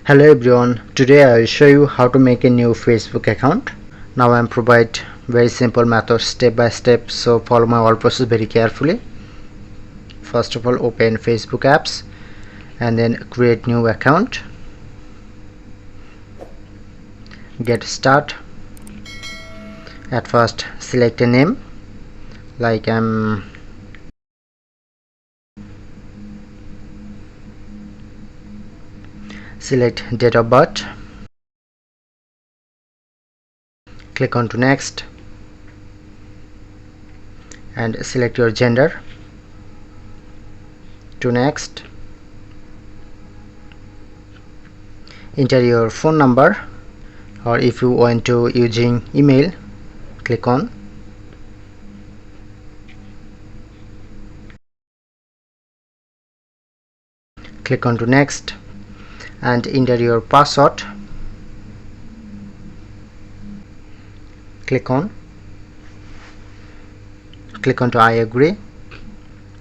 Hello everyone, today I will show you how to make a new Facebook account. Now I am provide very simple method step by step, so follow my all process very carefully. First of all, open Facebook apps and then create new account. Get start. At first select a name like select date of birth, click on to next and select your gender, to next, enter your phone number, or if you want to using email, click on, click on to next and enter your password, click on to I agree.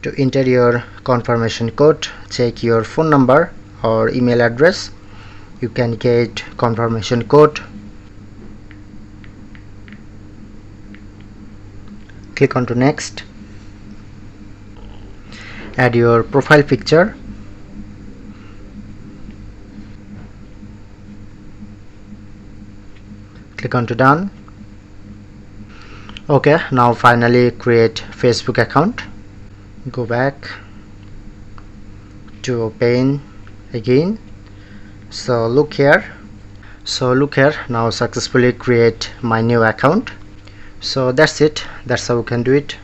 To enter your confirmation code, check your phone number or email address. You can get confirmation code. Click on to next. Add your profile picture. Click on to done. Okay, now finally create Facebook account. Go back to open again. So look here, now successfully create my new account. So that's it, that's how you can do it.